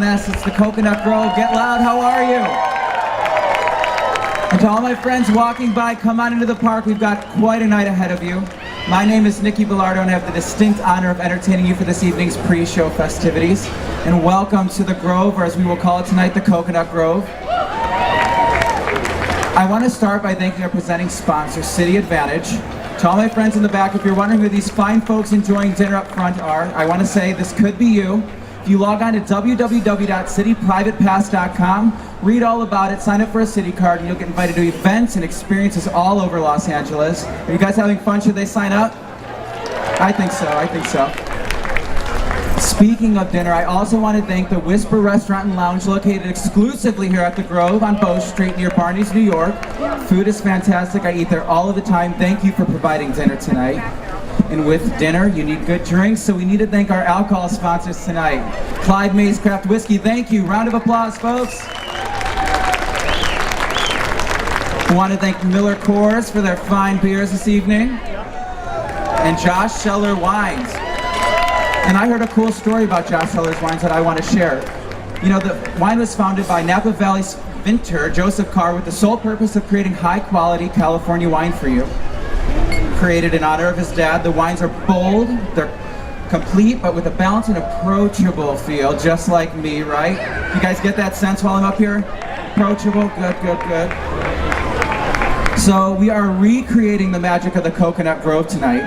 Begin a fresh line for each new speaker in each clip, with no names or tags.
It's the Coconut Grove. Get loud, how are you? And to all my friends walking by, come on into the park. We've got quite a night ahead of you. My name is Belardo, and I have the distinct honor of entertaining you for this evening's pre-show festivities. And welcome to the Grove, or as we will call it tonight, the Coconut Grove. I want to start by thanking our presenting sponsor, City Advantage. To all my friends in the back, if you're wondering who these fine folks enjoying dinner up front are, I want to say this could be you. If you log on to www.cityprivatepass.com, read all about it, sign up for a city card, and you'll get invited to events and experiences all over Los Angeles. Are you guys having fun? Should they sign up? I think so, I think so. Speaking of dinner, I also want to thank the Whisper Restaurant and Lounge, located exclusively here at the Grove on Bow Street near Barney's, New York. Food is fantastic. I eat there all of the time. Thank you for providing dinner tonight. And with dinner, you need good drinks, so we need to thank our alcohol sponsors tonight. Clyde Mays Craft Whiskey, thank you. Round of applause, folks. I want to thank Miller Coors for their fine beers this evening. And Josh Scheller Wines. And I heard a cool story about Josh Seller's Wines that I want to share. You know, the wine was founded by Napa Valley's inventor, Joseph Carr, with the sole purpose of creating high-quality California wine for you. Created in honor of his dad, the wines are bold, they're complete, but with a balanced and approachable feel, just like me, right? You guys get that sense while I'm up here? Approachable, good, good, good. So we are recreating the magic of the Coconut Grove tonight.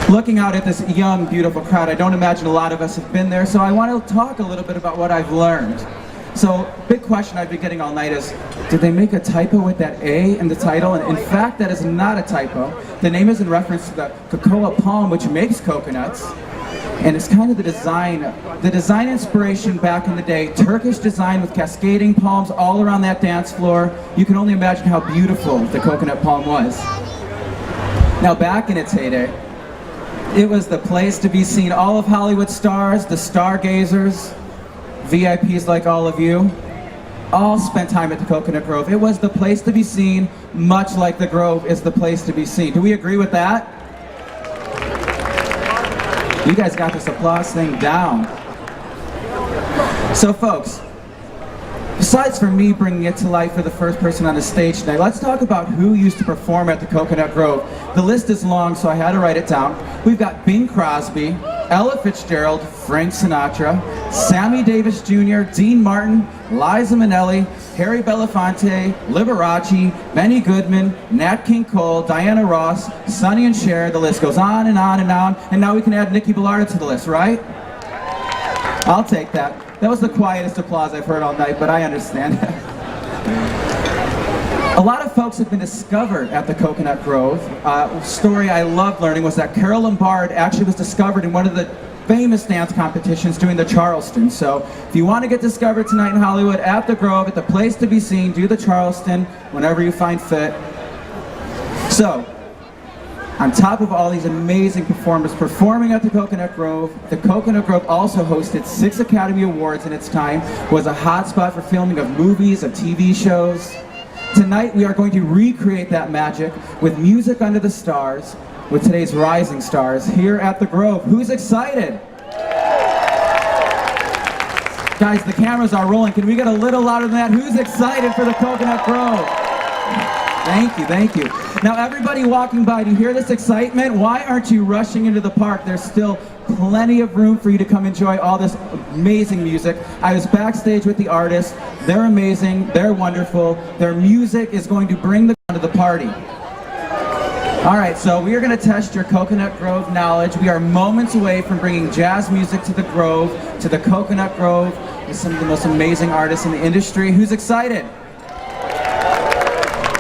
Looking out at this young, beautiful crowd, I don't imagine a lot of us have been there, so I want to talk a little bit about what I've learned. So, big question I've been getting all night is, did they make a typo with that A in the title? And in fact, that is not a typo. The name is in reference to the cocoa palm, which makes coconuts. And it's kind of the design inspiration back in the day. Turkish design with cascading palms all around that dance floor. You can only imagine how beautiful the coconut palm was. Now, back in its heyday, it was the place to be seen. All of Hollywood stars, the stargazers, VIPs like all of you, all spent time at the Coconut Grove. It was the place to be seen, much like the Grove is the place to be seen. Do we agree with that? You guys got this applause thing down. So folks, besides for me bringing it to life for the first person on the stage tonight, let's talk about who used to perform at the Coconut Grove. The list is long, so I had to write it down. We've got Bing Crosby, Ella Fitzgerald, Frank Sinatra, Sammy Davis Jr., Dean Martin, Liza Minnelli, Harry Belafonte, Liberace, Benny Goodman, Nat King Cole, Diana Ross, Sonny and Cher. The list goes on and on and on. And now we can add Nikki Belardo to the list, right? I'll take that. That was the quietest applause I've heard all night, but I understand. A lot of folks have been discovered at the Coconut Grove. A story I loved learning was that Carol Lombard actually was discovered in one of the famous dance competitions doing the Charleston. So if you want to get discovered tonight in Hollywood at the Grove, at the place to be seen, do the Charleston whenever you find fit. So, on top of all these amazing performers performing at the Coconut Grove also hosted 6 Academy Awards in its time, was a hotspot for filming of movies, of TV shows. Tonight we are going to recreate that magic with music under the stars, with today's rising stars here at the Grove. Who's excited? Guys, the cameras are rolling. Can we get a little louder than that? Who's excited for the Coconut Grove? Thank you, thank you. Now everybody walking by, do you hear this excitement? Why aren't you rushing into the park? There's still plenty of room for you to come enjoy all this amazing music. I was backstage with the artists. They're amazing, they're wonderful. Their music is going to bring the to the party. All right, so we are going to test your Coconut Grove knowledge. We are moments away from bringing jazz music to the Grove, to the Coconut Grove, with some of the most amazing artists in the industry. Who's excited?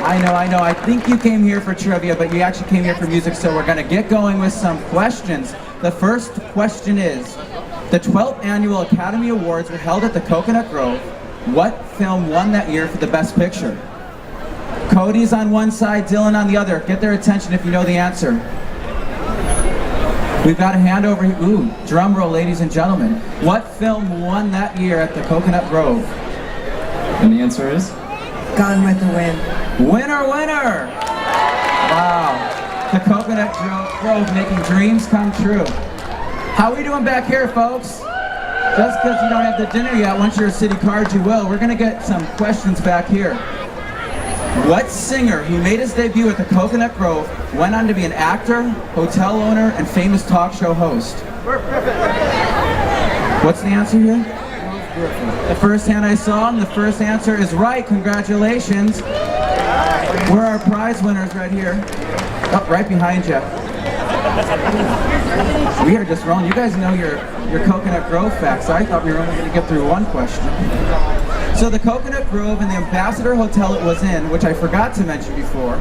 I know. I think you came here for trivia, but you actually came here for music, so we're going to get going with some questions. The first question is, the 12th Annual Academy Awards were held at the Coconut Grove. What film won that year for the Best Picture? Cody's on one side, Dylan on the other. Get their attention if you know the answer. We've got a hand over here. Ooh, drum roll, ladies and gentlemen. What film won that year at the Coconut Grove? And the answer is?
Gone with the Wind.
Winner, winner! Wow. The Coconut Grove making dreams come true. How are we doing back here, folks? Just because you don't have the dinner yet, once you're a city card, you will. We're going to get some questions back here. What singer who made his debut at the Coconut Grove went on to be an actor, hotel owner, and famous talk show host? What's the answer here? The first hand I saw, and the first answer is right. Congratulations. We're our prize winners right here. Oh, right behind you. We are just rolling. You guys know your Coconut Grove facts. I thought we were only going to get through one question. So the Coconut Grove and the Ambassador Hotel it was in, which I forgot to mention before,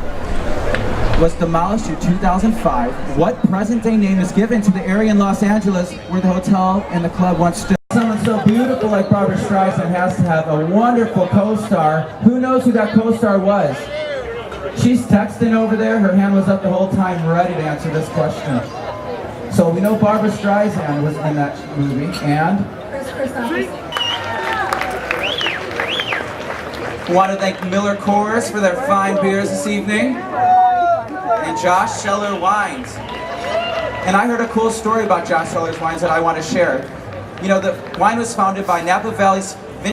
was demolished in 2005. What present-day name is given to the area in Los Angeles where the hotel and the club once stood? Someone so beautiful like Barbara Streisand has to have a wonderful co-star. Who knows who that co-star was? She's texting over there. Her hand was up the whole time, ready to answer this question. So we know Barbara Streisand was in that movie, and? I want to thank Miller Coors for their fine beers this evening, and Josh Scheller Wines. And I heard a cool story about Josh Scheller's Wines that I want to share. You know, the wine was founded by Napa Valley's